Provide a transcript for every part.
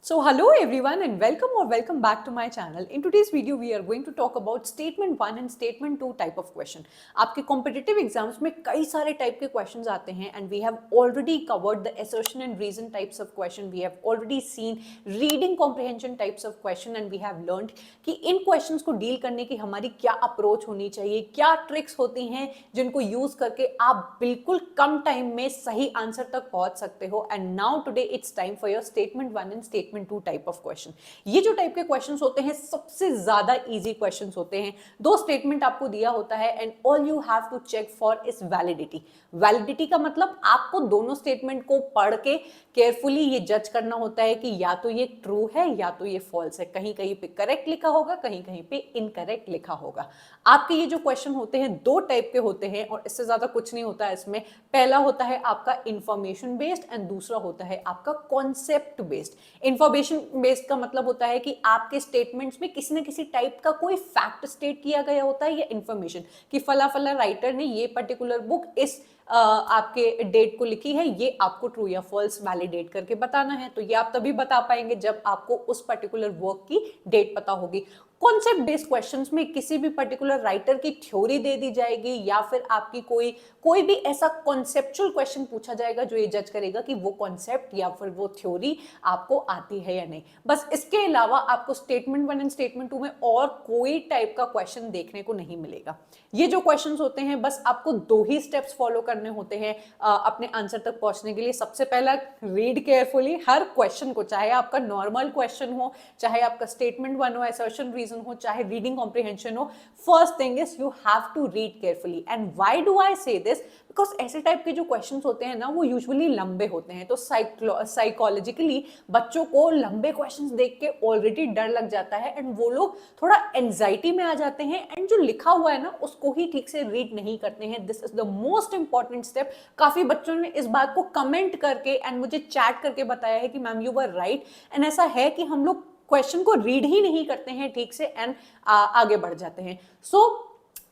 So hello everyone and welcome back to my channel. In today's video we are going to talk about statement 1 and statement 2 type of question. आपके competitive exams में कई सारे type के questions आते हैं and we have already covered the assertion and reason types of question. We have already seen reading comprehension types of question and we have learned कि इन questions को deal करने की हमारी क्या approach होनी चाहिए, क्या tricks होती हैं जिनको use करके आप बिल्कुल कम time में सही answer तक पहुंच सकते हो. And now today it's time for your statement 1 and statement 2 type of question. ये जो टाइप के क्वेश्चंस होते हैं सबसे ज्यादा इजी क्वेश्चंस होते हैं. दो स्टेटमेंट आपको दिया होता है and all you have to check for is validity. Validity का मतलब आपको दोनों स्टेटमेंट को पढ़ के केयरफुली ये जज करना होता है कि या तो ये ट्रू है या तो ये फॉल्स है. कहीं कहीं पे करेक्ट लिखा होगा, कहीं कहीं पे इनकरेक्ट लिखा होगा. आपके ये जो क्वेश्चन होते हैं दो टाइप के होते हैं और इससे ज्यादा कुछ नहीं होता है इसमें. पहला होता है आपका इंफॉर्मेशन बेस्ड एंड दूसरा होता है आपका कॉन्सेप्ट बेस्ड. इंफॉर्मेशन बेस्ड का मतलब होता है कि आपके स्टेटमेंट्स में किसी न किसी टाइप का कोई फैक्ट स्टेट किया गया होता है या इंफॉर्मेशन कि फला फला राइटर ने ये पर्टिकुलर बुक इस आपके डेट को लिखी है, ये आपको ट्रू या फॉल्स वैलिडेट करके बताना है. तो ये आप तभी बता पाएंगे जब आपको उस पर्टिकुलर वर्क की डेट पता होगी. कॉन्सेप्ट बेस्ड क्वेश्चंस में किसी भी पर्टिकुलर राइटर की थ्योरी दे दी जाएगी या फिर आपकी कोई भी ऐसा कॉन्सेप्चुअल क्वेश्चन पूछा जाएगा जो ये जज करेगा कि वो कॉन्सेप्ट या फिर वो थ्योरी आपको आती है या नहीं. बस इसके अलावा आपको स्टेटमेंट 1 एंड स्टेटमेंट 2 में और कोई टाइप का क्वेश्चन देखने को नहीं मिलेगा. ये जो क्वेश्चंस होते हैं बस आपको दो ही स्टेप्स फॉलो करने होते हैं अपने आंसर तक पहुंचने के लिए. सबसे पहला, रीड केयरफुली हर क्वेश्चन को, चाहे आपका नॉर्मल क्वेश्चन हो, चाहे आपका स्टेटमेंट 1 हो, असर्शन रीजन हो, चाहे रीडिंग कॉम्प्रिहेंशन हो. First thing is you have to read carefully. And why do I say this? Because ऐसे टाइप के जो क्वेश्चंस होते हैं ना वो यूजुअली लंबे होते हैं. तो साइकोलॉजिकली बच्चों को लंबे क्वेश्चंस देख के ऑलरेडी डर लग जाता है एंड वो लोग थोड़ा एंजाइटी में आ जाते हैं एंड जो लिखा हुआ है ना उसको ही ठीक से रीड नहीं करते हैं. This is the most important step. काफी बच्चों ने इस बात को कमेंट करके एंड मुझे चैट करके बताया है कि ma'am you were right. And ऐसा है कि हम लोग क्वेश्चन को रीड ही नहीं करते हैं ठीक से एंड आगे बढ़ जाते हैं. So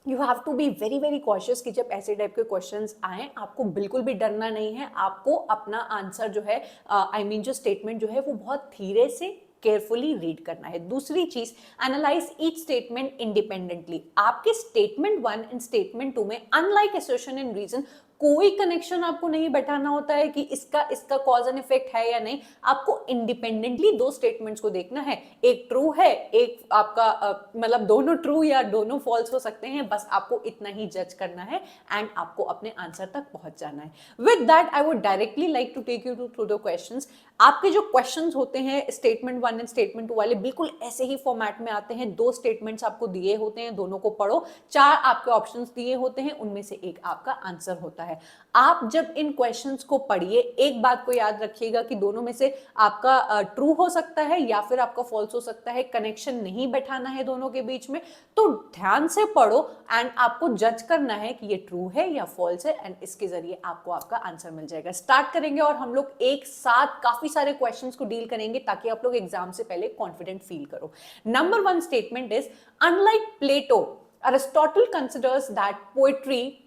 you have to be very very cautious कि जब ऐसे टाइप के क्वेश्चंस आए आपको बिल्कुल भी डरना नहीं है. आपको अपना आंसर जो है जो स्टेटमेंट जो है वो बहुत धीरे से केयरफुली रीड करना है. दूसरी चीज, एनालाइज ईच स्टेटमेंट इंडिपेंडेंटली. आपके स्टेटमेंट 1 एंड स्टेटमेंट 2 में अनलाइक असर्शन एंड रीजन कोई कनेक्शन आपको नहीं बैठाना होता है कि इसका कॉज एंड इफेक्ट है या नहीं. आपको इंडिपेंडेंटली दो स्टेटमेंट्स को देखना है. एक ट्रू है, एक आपका मतलब दोनों ट्रू या दोनों फॉल्स हो सकते हैं. बस आपको इतना ही जज करना है एंड आपको अपने आंसर तक पहुंच जाना है. With that I would directly like to take you through the questions. आपके जो क्वेश्चंस होते हैं स्टेटमेंट 1 एंड स्टेटमेंट 2 वाले बिल्कुल ऐसे ही फॉर्मेट में आते हैं. दो स्टेटमेंट्स आपको दिए होते हैं, दोनों को पढ़ो. चार आपके ऑप्शंस दिए होते हैं, उनमें से एक आपका आंसर होता है. आप जब इन क्वेश्चंस को पढ़िए एक बात को याद रखिएगा कि दोनों में से आपका ट्रू हो सकता है या फिर आपका फॉल्स हो सकता है. कनेक्शन नहीं बैठाना है दोनों के बीच में. तो ध्यान से पढ़ो एंड आपको जज करना है कि ये ट्रू है या फॉल्स है एंड इसके जरिए आपको आपका आंसर मिल जाएगा. स्टार्ट करेंगे और हम लोग एक साथ काफी सारे क्वेश्चंस को डील करेंगे ताकि आप लोग एग्जाम से पहले कॉन्फिडेंट फील करो. Number 1 statement is, unlike Plato, Aristotle considers that poetry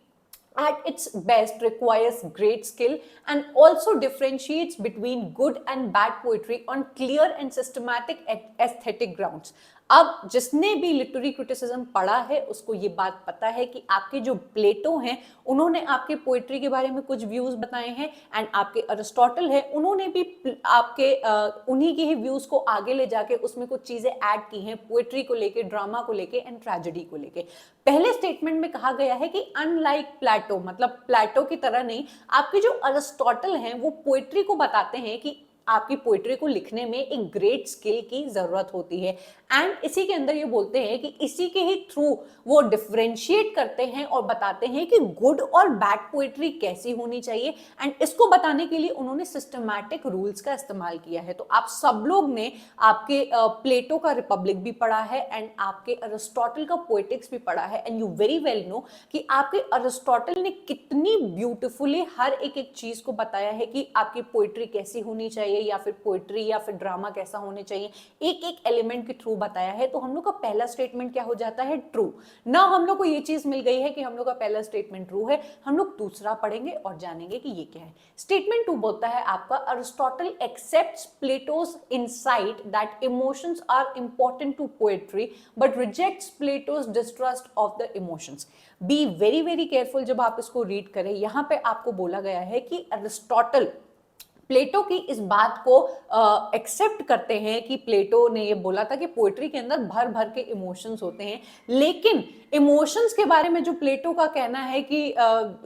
at its best requires great skill and also differentiates between good and bad poetry on clear and systematic aesthetic grounds. अब जिसने भी literary criticism पढ़ा है उसको ये बात पता है कि आपके जो प्लेटो हैं उन्होंने आपके पोइट्री के बारे में कुछ व्यूज बताए हैं एंड आपके अरिस्टोटल है उन्होंने भी आपके उन्हीं के ही व्यूज को आगे ले जाके उसमें कुछ चीजें ऐड की हैं पोइट्री को लेके, ड्रामा को लेके एंड ट्रेजेडी को लेके. पहले स्टेटमेंट में कहा गया है कि अनलाइक प्लेटो, मतलब प्लेटो की तरह नहीं, आपके जो अरिस्टोटल हैं वो पोइट्री को बताते हैं कि आपकी पोइट्री को लिखने में एक ग्रेट स्किल की जरूरत होती है. एंड इसी के अंदर ये बोलते हैं कि इसी के ही थ्रू वो डिफरेंशिएट करते हैं और बताते हैं कि गुड और बैड पोइट्री कैसी होनी चाहिए. एंड इसको बताने के लिए उन्होंने सिस्टमैटिक रूल्स का इस्तेमाल किया है. तो आप सब लोग ने आपके प्लेटो का रिपब्लिक भी पढ़ा है एंड आपके अरिस्टोटल का पोएटिक्स भी पढ़ा है and you very well know कि आपके अरिस्टोटल ने कितनी ब्यूटिफुली हर एक चीज को बताया है कि आपकी पोइट्री कैसी होनी चाहिए, चाहिए या फिर पोएट्री या फिर ड्रामा कैसा होने चाहिए, एक एक एलिमेंट के थ्रू बताया है, तो हम लोग का पहला स्टेटमेंट क्या हो जाता है, ट्रू। ना हम लोग को ये चीज मिल गई है कि हम लोग का पहला स्टेटमेंट ट्रू है, हम लोग दूसरा पढ़ेंगे और जानेंगे कि ये क्या है। स्टेटमेंट 2 बोलता है आपका, Aristotle accepts Plato's insight that emotions are important to poetry but rejects Plato's distrust of the emotions. Be very very careful जब आप इसको रीड करें। यहां पे आपको बोला गया है कि अरिस्टोटल प्लेटो की इस बात को एक्सेप्ट करते हैं कि प्लेटो ने ये बोला था कि पोएट्री के अंदर भर भर के इमोशंस होते हैं, लेकिन इमोशंस के बारे में जो प्लेटो का कहना है कि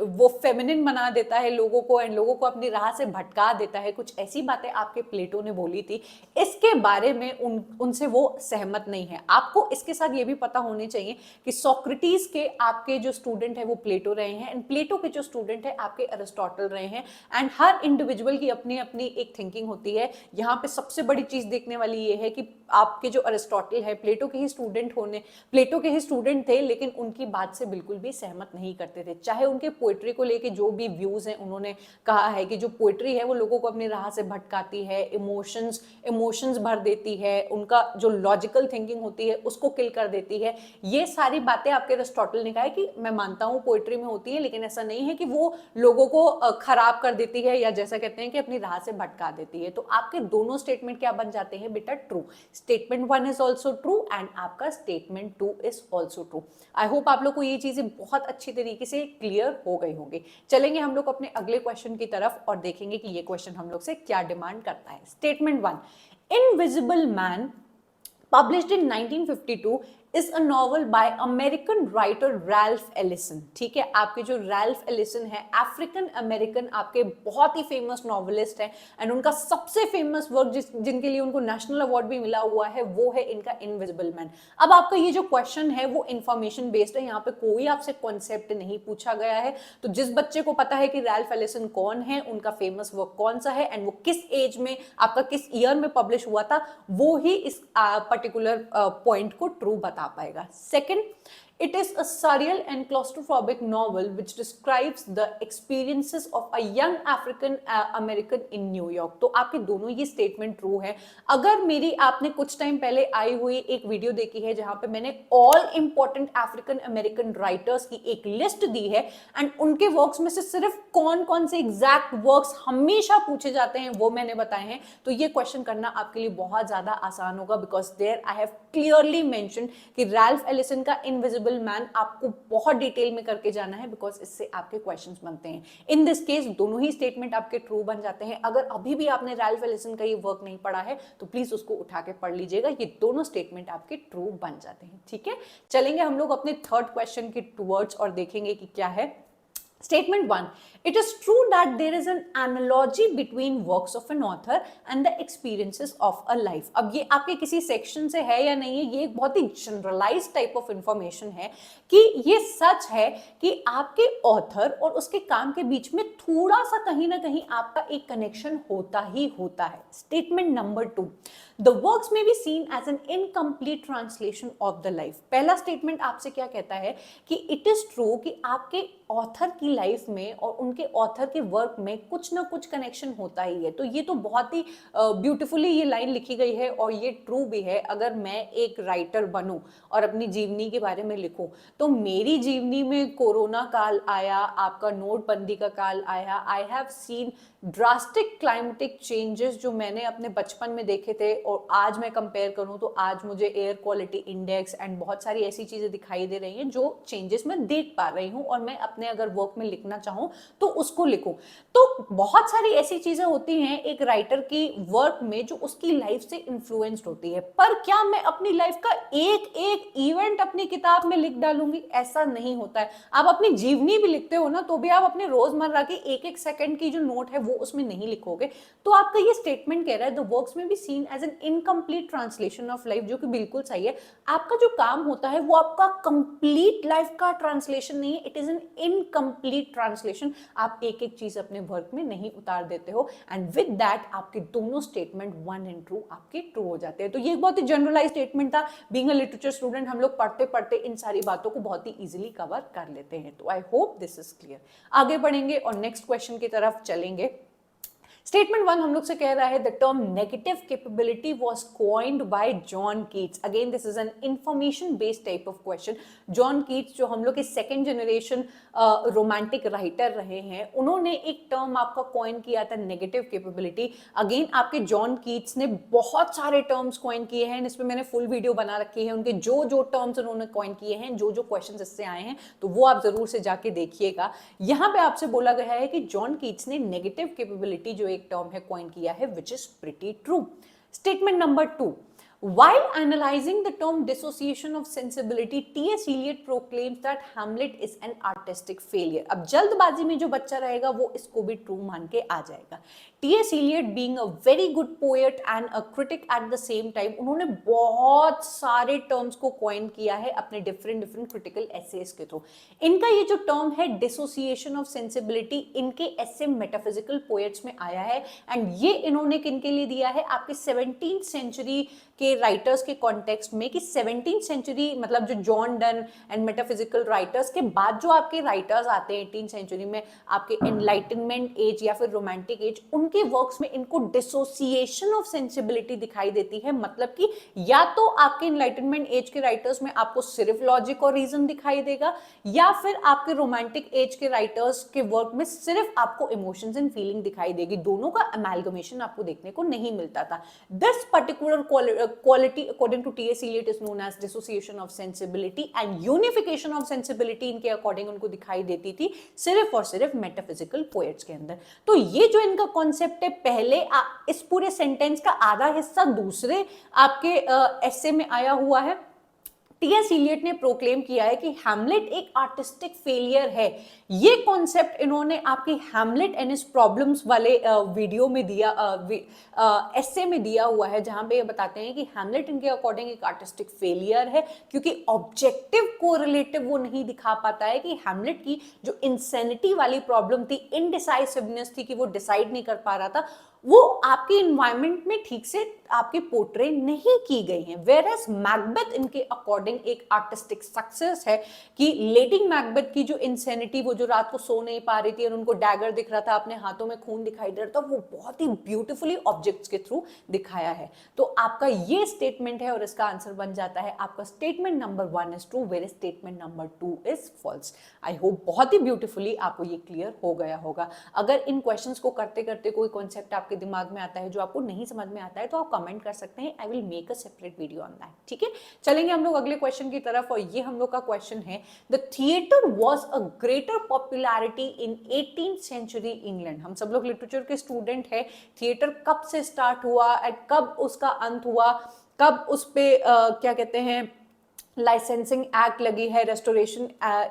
वो फेमिनिन बना देता है लोगों को एंड लोगों को अपनी राह से भटका देता है, कुछ ऐसी बातें आपके प्लेटो ने बोली थी, इसके बारे में उनसे वो सहमत नहीं है। आपको इसके साथ ये भी पता होने चाहिए कि सोक्रेटिस के आपके जो स्टूडेंट है वो प्लेटो रहे हैं एंड प्लेटो के जो स्टूडेंट है आपके अरिस्टोटल रहे हैं, एंड हर इंडिविजुअल की अपनी अपनी एक थिंकिंग होती है। यहाँ पे सबसे बड़ी चीज देखने वाली ये है कि आपके जो अरिस्टोटल है प्लेटो के ही स्टूडेंट थे, लेकिन उनकी बात से बिल्कुल भी सहमत नहीं करते थे। चाहे उनके पोएट्री को लेके जो भी व्यूज हैं, उन्होंने कहा है कि जो पोएट्री है वो लोगों को अपनी राह से भटकाती है, इमोशंस भर देती है, उनका जो लॉजिकल थिंकिंग होती है उसको किल कर देती है। ये सारी बातें आपके अरिस्टोटल ने कहा है कि मैं मानता हूं पोएट्री में होती है, लेकिन ऐसा नहीं है कि वो लोगों को खराब कर देती है या जैसा कहते हैं कि अपनी राह से भटका देती है। तो आपके दोनों स्टेटमेंट क्या बन जाते हैं बेटा, true. Statement 1 is also true and आपका statement 2 is also true. I hope आप लोग को ये चीजें बहुत अच्छी तरीके से क्लियर हो गई होंगी। चलेंगे हम लोग अपने अगले क्वेश्चन की तरफ और देखेंगे कि ये क्वेश्चन हम लोग से क्या डिमांड करता है। Statement 1, invisible man published in 1952 is a novel by American writer Ralph Ellison। ठीक है, आपके जो रैल्फ एलिसन है अफ्रीकन अमेरिकन आपके बहुत ही फेमस नॉवेलिस्ट है एंड उनका सबसे फेमस वर्क जिनके लिए उनको नेशनल अवार्ड भी मिला हुआ है वो है इनका इनविजिबल मैन। अब आपका ये जो क्वेश्चन है वो इंफॉर्मेशन बेस्ड है, यहाँ पे कोई आपसे कॉन्सेप्ट नहीं पूछा गया है। तो जिस बच्चे को पता है कि रैल्फ एलिसन कौन है, उनका फेमस वर्क कौन सा है एंड वो किस एज में आपका किस ईयर में पब्लिश हुआ था, वो ही इस पर्टिकुलर पॉइंट को ट्रू बता पाएगा। Second, it is a surreal and claustrophobic novel which describes the experiences of a young African American in New York। तो आपके दोनों ये स्टेटमेंट ट्रू है। अगर मेरी आपने कुछ टाइम पहले आई हुई एक वीडियो देखी है जहां पे मैंने all important African American writers की एक लिस्ट दी है एंड उनके वर्क्स में से सिर्फ कौन कौन से एग्जैक्ट वर्क्स हमेशा पूछे जाते हैं वो मैंने बताए हैं, तो ये क्वेश्चन करना आपके लिए बहुत ज्यादा आसान होगा because there I have clearly mention कि रैल्फ एलिसन का इनविजिबल मैन आपको बहुत डिटेल में करके जाना है बिकॉज इससे आपके क्वेश्चंस बनते हैं। इन दिस केस दोनों ही स्टेटमेंट आपके ट्रू बन जाते हैं। अगर अभी भी आपने रैल्फ एलिसन का ये वर्क नहीं पढ़ा है तो प्लीज उसको उठा के पढ़ लीजिएगा, ये दोनों स्टेटमेंट आपके ट्रू बन जाते हैं। ठीक है, चलेंगे हम लोग अपने थर्ड क्वेश्चन के टुवर्ड्स और देखेंगे कि क्या है। Statement 1, it is true that there is an analogy between works of an author and the experiences of a life। अब ये आपके किसी सेक्शन से है या नहीं है, ये एक बहुत ही जनरलाइज टाइप ऑफ इंफॉर्मेशन है कि ये सच है कि आपके ऑथर और उसके काम के बीच में थोड़ा सा कहीं ना कहीं आपका एक कनेक्शन होता ही होता है। Statement number 2, The works may be seen as an incomplete translation of the life। पहला स्टेटमेंट आपसे क्या कहता है कि इट इज ट्रू कि आपके ऑथर की लाइफ में और उनके ऑथर के वर्क में कुछ ना कुछ कनेक्शन होता ही है। तो ये तो बहुत ही ब्यूटीफुली ये लाइन लिखी गई है और ये ट्रू भी है। अगर मैं एक राइटर बनूं और अपनी जीवनी के बारे में लिखूं तो मेरी जीवनी में कोरोना काल आया, आपका नोटबंदी का काल आया, I have seen drastic climatic changes जो मैंने अपने बचपन में देखे थे और आज मैं कंपेयर करूं तो आज मुझे एयर क्वालिटी इंडेक्स एंड बहुत सारी ऐसी चीजें दिखाई दे रही हैं जो चेंजेस मैं देख पा रही हूं और मैं अपने अगर वर्क में लिखना चाहूं तो उसको लिखूं। तो बहुत सारी ऐसी चीजें होती हैं एक राइटर की वर्क में जो उसकी लाइफ से इन्फ्लुएंस्ड होती है, पर क्या मैं अपनी लाइफ का एक एक इवेंट अपनी किताब में लिख डालूंगी? ऐसा नहीं होता है। आप अपनी जीवनी भी लिखते हो ना तो भी आप अपने रोजमर्रा की एक एक सेकंड की जो नोट है वो उसमें नहीं लिखोगे। तो आपका ये स्टेटमेंट कह रहा है द वर्क्स में be seen as an incomplete translation of life, जो कि बिल्कुल सही है। आपका जो काम होता है वो आपका कंप्लीट लाइफ का ट्रांसलेशन नहीं है, it is an incomplete translation. आप एक एक चीज अपने वर्क में नहीं उतार देते हो एंड विद दैट आपके दोनों स्टेटमेंट 1 एंड 2 आपके ट्रू हो जाते हैं। तो ये एक बहुत ही जनरलाइज स्टेटमेंट था। बीइंग अ लिटरेचर स्टूडेंट हम लोग पढ़ते पढ़ते इन सारी बातों को बहुत ही इजीली कवर कर लेते हैं। तो आई होप दिस इज क्लियर। आगे बढ़ेंगे और नेक्स्ट क्वेश्चन की तरफ चलेंगे। स्टेटमेंट 1 हम लोग से कह रहा है the term negative capability was coined bye John Keats. Again this is an information based type of question. John Keats जो हम लोग के सेकेंड जनरेशन रोमांटिक राइटर रहे हैं, उन्होंने एक टर्म आपका कॉइन किया था नेगेटिव कैपेबिलिटी। अगेन आपके जॉन कीट्स ने बहुत सारे टर्म्स कॉइन किए हैं, इस पे मैंने फुल वीडियो बना रखी है, उनके जो जो टर्म्स उन्होंने कॉइन किए हैं, जो जो क्वेश्चंस इससे आए हैं, तो वो आप जरूर से जाके देखिएगा। यहाँ पे आपसे बोला गया है कि जॉन कीट्स ने नेगेटिव कैपेबिलिटी जो एक टर्म है कॉइन किया है, which is pretty true. Statement number 2, while analyzing the term dissociation of sensibility, T.S. Eliot proclaims that Hamlet is an artistic failure। अब जल्दबाजी में जो बच्चा रहेगा वो इसको भी ट्रू मान के आ जाएगा। T.S. Eliot being a very good poet and a critic at the same time, उन्होंने बहुत सारे टर्म्स को कॉइन किया है अपने डिफरेंट क्रिटिकल एसेस के थ्रू। इनका ये जो टर्म है डिसोसिएशन ऑफ सेंसिबिलिटी, इनके एसे मेटाफिजिकल पोएट्स में आया है, एंड ये इन्होंने किनके लिए दिया है, आपके 17th सेंचुरी के राइटर्स के कॉन्टेक्स्ट में, कि 17th सेंचुरी मतलब जो John Donne and metaphysical writers के बाद जो आपके राइटर्स आते हैं 18th सेंचुरी में, आपके एनलाइटनमेंट एज या फिर रोमांटिक एज, उनके वर्क्स में इनको डिसोसिएशन ऑफ सेंसिबिलिटी दिखाई देती है। मतलब कि या तो आपके एनलाइटनमेंट एज के राइटर्स में आपको सिर्फ लॉजिक और रीजन दिखाई देगा, या फिर आपके रोमांटिक एज के राइटर्स के वर्क में सिर्फ आपको इमोशंस एंड फीलिंग दिखाई देगी। दोनों का अमेलगमेशन आपको देखने को नहीं मिलता था। This particular quality according to T.S. Eliot is known as dissociation of sensibility, and unification of sensibility इनके अकॉर्डिंग उनको दिखाई देती थी सिर्फ और सिर्फ मेटाफिजिकल पोएट्स के अंदर। तो ये जो इनका कॉन्सेप्ट है, पहले इस पूरे सेंटेंस का आधा हिस्सा दूसरे आपके एसे में आया हुआ है। टी.एस. इलियट ने प्रोक्लेम किया है कि हैमलेट एक आर्टिस्टिक फेलियर है। ये कॉन्सेप्ट इन्होंने आपकी हैमलेट एंड हिज प्रॉब्लम्स वाले वीडियो में दिया, एसे में दिया हुआ है, जहां पे ये बताते हैं कि हैमलेट इनके अकॉर्डिंग एक आर्टिस्टिक फेलियर है, क्योंकि ऑब्जेक्टिव कोरिलेटिव वो नहीं दिखा पाता है कि हैमलेट की जो इंसेनिटी वाली प्रॉब्लम थी, इनडिसाइसिवनेस थी, कि वो डिसाइड नहीं कर पा रहा था, वो आपके इन्वायरमेंट में ठीक से आपके पोर्ट्रे नहीं की गई हैं। वेयर एज मैकबेथ इनके अकॉर्डिंग एक आर्टिस्टिक सक्सेस है, कि लेडी मैकबेथ की जो इंसेनिटी, वो जो रात को सो नहीं पा रही थी और उनको डैगर दिख रहा था, अपने हाथों में खून दिखाई दे रहा था, वो बहुत ही ब्यूटीफुली ऑब्जेक्ट्स के थ्रू दिखाया है। तो आपका ये स्टेटमेंट है और इसका आंसर बन जाता है आपका statement number 1 is true, where statement number 2 is false. I hope बहुत ही ब्यूटीफुली आपको ये क्लियर हो गया होगा। अगर इन क्वेश्चंस को करते करते कोई कॉन्सेप्ट आपके दिमाग में आता है जो आपको नहीं समझ में आता है, तो आप कमेंट कर सकते हैं। I will make a separate video on that. ठीक है, चलेंगे हम लोग अगले क्वेश्चन की तरफ, और ये हम लोग का क्वेश्चन है, the theatre was a greater popularity in 18th century England. हम सब लोग लिटरेचर के स्टूडेंट हैं। थिएटर कब से स्टार्ट हुआ एंड कब उसका अंत हुआ, कब उस पे क्या कहते हैं लाइसेंसिंग एक्ट लगी है, रेस्टोरेशन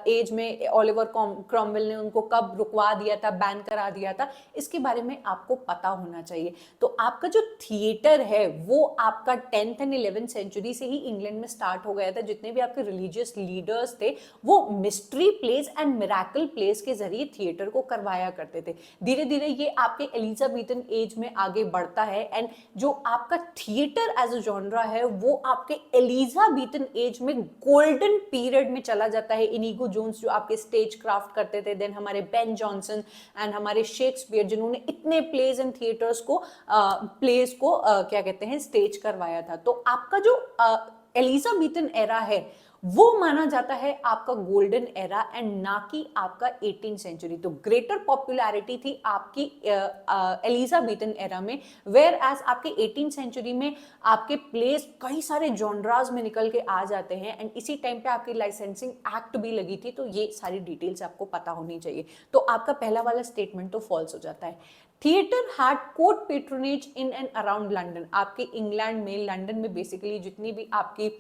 एज में ओलिवर क्रॉमवेल ने उनको कब रुकवा दिया था, बैन करा दिया था, इसके बारे में आपको पता होना चाहिए। तो आपका जो थिएटर है वो आपका 10th एंड 11th सेंचुरी से ही इंग्लैंड में स्टार्ट हो गया था। जितने भी आपके रिलीजियस लीडर्स थे वो mystery place and miracle place के जरिए थिएटर को करवाया करते थे। धीरे धीरे ये आपके एलिजाबेथन एज में आगे बढ़ता है, एंड जो आपका थिएटर एज अ जॉनरा है वो आपके एलिजाबेथन एज में गोल्डन पीरियड में चला जाता है। इनिगो जोन्स जो आपके स्टेज क्राफ्ट करते थे, देन हमारे बेन जॉनसन एंड हमारे शेक्सपियर, जिन्होंने इतने प्लेज एंड थिएटर्स को क्या कहते हैं स्टेज करवाया था। तो आपका जो एलिजाबेथन एरा है वो माना जाता है आपका गोल्डन एरा एंड ना कि आपका 18th सेंचुरी। तो ग्रेटर पॉपुलैरिटी थी आपकी एलिजाबेथन एरा में, वेयर एज आपके 18th सेंचुरी में आपके प्लेस कई सारे जॉनराज में निकल के आ जाते हैं, एंड इसी टाइम पे आपकी लाइसेंसिंग एक्ट भी लगी थी। तो ये सारी डिटेल्स आपको पता होनी चाहिए। तो आपका पहला वाला स्टेटमेंट तो फॉल्स हो जाता है। Theatre had court patronage in and around London. आपके इंग्लैंड में, लंदन में बेसिकली जितनी भी आपकी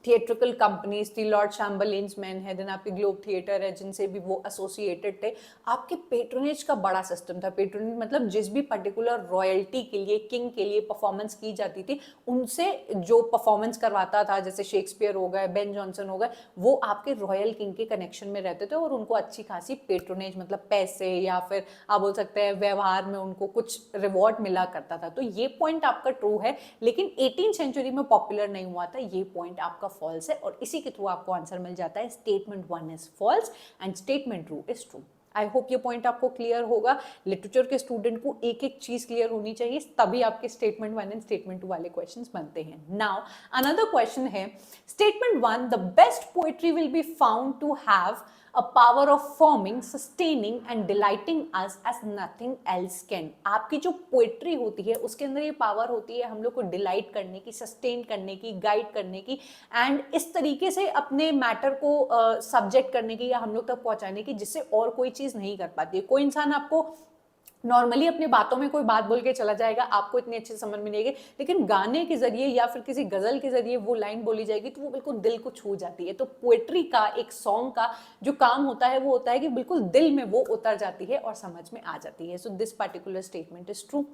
थिएट्रिकल कंपनीज थी, लॉर्ड चैम्बरलेन्स मैन है, देन आपके ग्लोब थिएटर है, जिनसे भी वो एसोसिएटेड थे, आपके पेट्रोनेज का बड़ा सिस्टम था। पेट्रोनेज मतलब जिस भी पर्टिकुलर रॉयल्टी के लिए, किंग के लिए परफॉर्मेंस की जाती थी, उनसे जो परफॉर्मेंस करवाता था, जैसे शेक्सपियर हो गए, बेन जॉनसन हो गए, वो आपके रॉयल किंग के कनेक्शन में रहते थे और उनको अच्छी खासी पेट्रोनेज मतलब पैसे या फिर आप बोल सकते हैं व्यवहार में उनको कुछ रिवॉर्ड मिला करता था। तो ये पॉइंट आपका ट्रू है, लेकिन 18th सेंचुरी में पॉपुलर नहीं हुआ था, ये पॉइंट आपका फॉल्स है, और इसी के थ्रू आपको आंसर मिल जाता है statement 1 is false and statement 2 is true. I hope ये पॉइंट आपको क्लियर होगा। लिटरेचर के स्टूडेंट को एक एक चीज क्लियर होनी चाहिए, तभी आपके स्टेटमेंट 1 एंड स्टेटमेंट 2 वाले क्वेश्चंस बनते हैं। नाउ अनदर क्वेश्चन है statement 1, the best poetry will be found to have a power of forming, sustaining and delighting us as nothing else can। आपकी जो पोएट्री होती है उसके अंदर ये पावर होती है हम लोग को डिलाइट करने की, सस्टेन करने की, गाइड करने की एंड इस तरीके से अपने मैटर को सब्जेक्ट करने की या हम लोग तक पहुंचाने की जिससे और कोई चीज नहीं कर पाती है। कोई इंसान आपको नॉर्मली अपनी बातों में कोई बात बोल के चला जाएगा, आपको इतनी अच्छी समझ में नहीं आएगी, लेकिन गाने के जरिए या फिर किसी गजल के जरिए वो लाइन बोली जाएगी तो वो बिल्कुल दिल को छू जाती है। तो पोएट्री का, एक सॉन्ग का जो काम होता है वो होता है कि बिल्कुल दिल में वो उतर जाती है और समझ में आ जाती है। So this particular statement is true.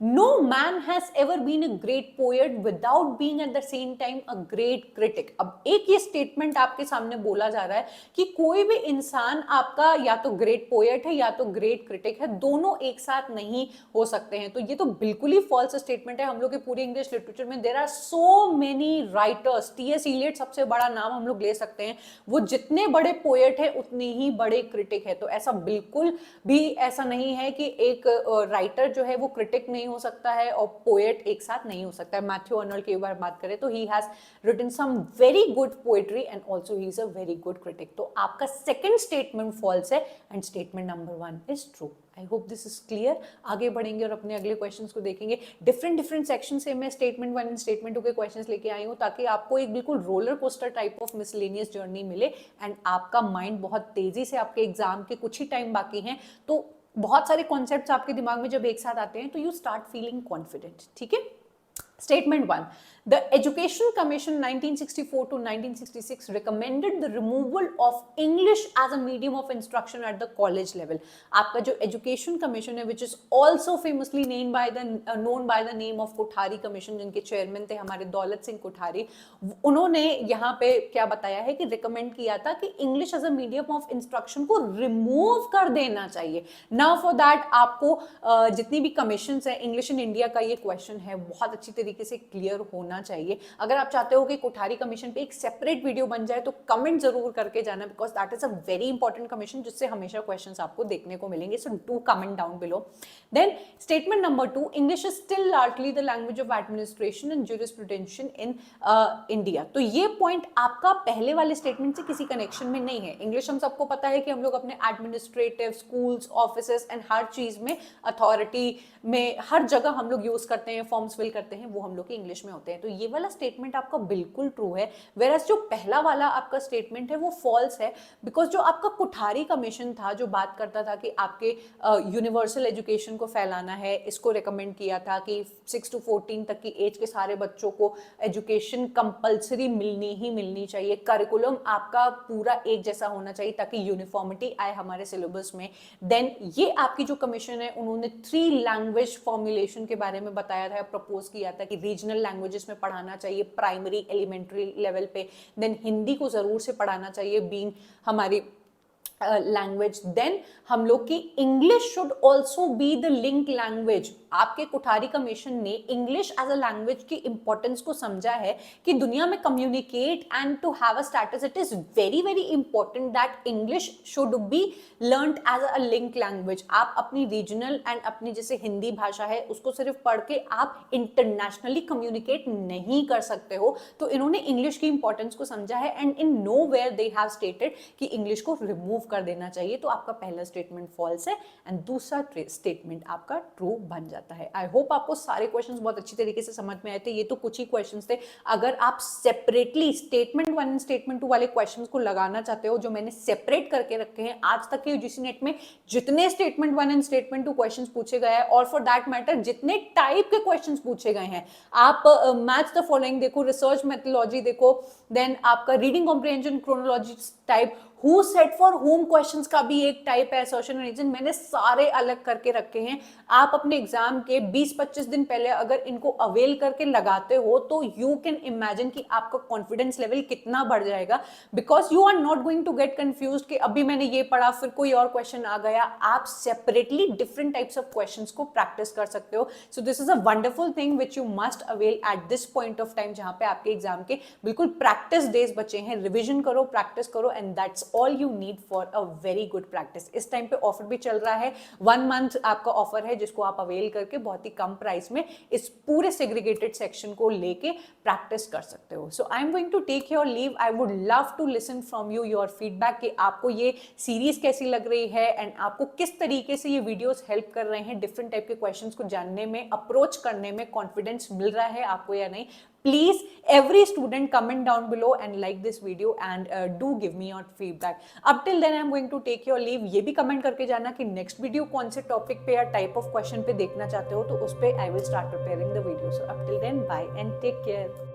No man has ever been a great poet without being at the same time a great critic. अब एक ये स्टेटमेंट आपके सामने बोला जा रहा है कि कोई भी इंसान आपका या तो ग्रेट पोएट है या तो ग्रेट क्रिटिक है, दोनों एक साथ नहीं हो सकते हैं। तो ये तो बिल्कुल ही फॉल्स स्टेटमेंट है। हम लोग के पूरे इंग्लिश लिटरेचर में there are so many writers, T S. Eliot सबसे बड़ा नाम हम लोग ले सकते हैं, वो जितने बड़े पोएट है उतने ही बड़े क्रिटिक है। तो ऐसा बिल्कुल भी ऐसा नहीं है कि एक राइटर जो है वो क्रिटिक नहीं हो सकता है और पोएट एक साथ नहीं हो सकता है। मैथ्यू अर्नोल्ड की बार बात करें तो he has written some very good poetry and also he is a very good critic. तो आपका सेकंड स्टेटमेंट फॉल्स है and statement number 1 is true. I hope this is clear. आगे बढ़ेंगे और अपने अगले क्वेश्चंस को देखेंगे। डिफरेंट सेक्शन से मैं स्टेटमेंट 1 एंड स्टेटमेंट 2 के क्वेश्चंस लेके आई हूँ ताकि आपको एक बिल्कुल roller coaster type of miscellaneous journey मिले एंड आपका माइंड बहुत तेजी से, आपके एग्जाम के कुछ ही टाइम बाकी हैं तो बहुत सारे कॉन्सेप्ट्स आपके दिमाग में जब एक साथ आते हैं तो यू स्टार्ट फीलिंग कॉन्फिडेंट। ठीक है। Statement 1. The Education Commission 1964 to 1966 recommended the removal of English as a medium of instruction at the college level. आपका जो Education Commission है, which is also famously known by the name of Kothari Commission, जिनके chairman थे हमारे दौलत सिंह कोठारी, उन्होंने यहाँ पे क्या बताया है कि रिकमेंड किया था कि English as a medium of instruction को रिमूव कर देना चाहिए। नाउ फॉर दैट आपको जितनी भी कमीशंस है, इंग्लिश इन इंडिया का ये क्वेश्चन है, बहुत अच्छी तरीके से क्लियर होना चाहिए। अगर आप चाहते हो कि कोठारी कमीशन पे एक सेपरेट वीडियो बन जाए तो कमेंट जरूर करके जाना, because that is a very important commission जिससे हमेशा क्वेश्चंस आपको देखने को मिलेंगे। So do comment down below. Then statement number 2, English is still largely the language of administration and jurisprudential in India. तो ये पॉइंट आपका पहले वाले स्टेटमेंट से किसी कनेक्शन में नहीं है। इंग्लिश हम सबको पता है कि हम लोग अपने एडमिनिस्ट्रेटिव, स्कूल्स, ऑफिसेस एंड हर चीज में, अथॉरिटी में, हर जगह हम लोग यूज करते हैं, फॉर्म्स फिल करते हैं, वो हम लोग के इंग्लिश में होते हैं। तो ये वाला स्टेटमेंट आपका बिल्कुल ट्रू है, वेरएस जो पहला वाला आपका स्टेटमेंट है वो फॉल्स है। बिकॉज जो आपका कोठारी कमीशन था जो बात करता था कि आपके यूनिवर्सल एजुकेशन को फैलाना है, इसको रिकमेंड किया था कि 6 to 14 तक की एज के सारे बच्चों को एजुकेशन कंपलसरी मिलनी चाहिए, करिकुलम आपका पूरा एक जैसा होना चाहिए ताकि यूनिफॉर्मिटी आए हमारे सिलेबस में। देन ये आपकी जो कमीशन है उन्होंने 3 लैंग्वेज फॉर्मुलेशन के बारे में बताया था, प्रपोज किया था कि रीजनल लैंग्वेजेस में पढ़ाना चाहिए प्राइमरी एलिमेंट्री लेवल पे। देन हिंदी को जरूर से पढ़ाना चाहिए बीइंग हमारी लैंग्वेज। देन हम लोग की English should also be the link language. आपके कोठारी कमीशन ने इंग्लिश एज अ लैंग्वेज की इंपॉर्टेंस को समझा है कि दुनिया में communicate and to have a status, it is very very important that English should be learned as a link language. आप अपनी रीजनल एंड अपनी जैसे हिंदी भाषा है उसको सिर्फ पढ़ के आप इंटरनेशनली कम्युनिकेट नहीं कर सकते हो। तो इन्होंने इंग्लिश की इंपॉर्टेंस को समझा है and in nowhere they have stated कि इंग्लिश को रिमूव कर देना चाहिए। तो आपका पहला स्टेटमेंट फॉल्स है एंड दूसरा स्टेटमेंट आपका ट्रू बन जाता है। आई होप आपको सारे क्वेश्चंस बहुत अच्छी तरीके से समझ में आए थे। ये तो कुछ ही क्वेश्चंस थे। अगर आप सेपरेटली स्टेटमेंट 1 एंड स्टेटमेंट 2 वाले क्वेश्चंस को लगाना चाहते हो जो मैंने सेपरेट करके रखे हैं, आज तक के यूजीसी नेट में जितने स्टेटमेंट 1 एंड स्टेटमेंट 2 क्वेश्चंस पूछे गए हैं और फॉर दैट मैटर जितने टाइप के क्वेश्चंस पूछे गए हैं, आप मैच द फॉलोइंग देखो, रिसर्च मेथोलॉजी देखो, देन आपका reading comprehension chronology type, who set for home questions का भी एक टाइप है, असर्शन एंड रीजन, मैंने सारे अलग करके रखे हैं। आप अपने एग्जाम के 20-25 दिन पहले अगर इनको अवेल करके लगाते हो तो यू कैन इमेजिन कि आपका कॉन्फिडेंस लेवल कितना बढ़ जाएगा, because you are not going to get confused कि अभी मैंने ये पढ़ा फिर कोई और क्वेश्चन आ गया। आप separately different types of questions को प्रैक्टिस कर सकते हो। So this is a wonderful thing which you must avail at this point of time, जहां पे आपके एग्जाम के बिल्कुल प्रैक्टिस डेज बचे हैं। रिविजन करो, प्रैक्टिस करो and that's all you need for a very good practice. इस टाइम पे ऑफर भी चल रहा है, 1 मंथ आपका ऑफर है जिसको आप अवेल करके बहुत ही कम प्राइस में इस पूरे सेग्रीगेटेड सेक्शन को लेके प्रैक्टिस कर सकते हो। So I am going to take your leave. I would love to listen from you your feedback कि आपको ये सीरीज कैसी लग रही है एंड आपको किस तरीके से ये वीडियोस हेल्प कर रहे हैं डिफरेंट टाइप के क्वेश्चंस को जानने में, अप्रोच करने में कॉन्फिडेंस मिल रहा है आपको या नहीं। Please, every student comment down below and like this video and do give me your feedback. Up till then, I'm going to take your leave. ये भी comment करके जाना कि next video कौन से topic पे या type of question पे देखना चाहते हो, तो उस पे I will start preparing the video. So up till then, bye and take care.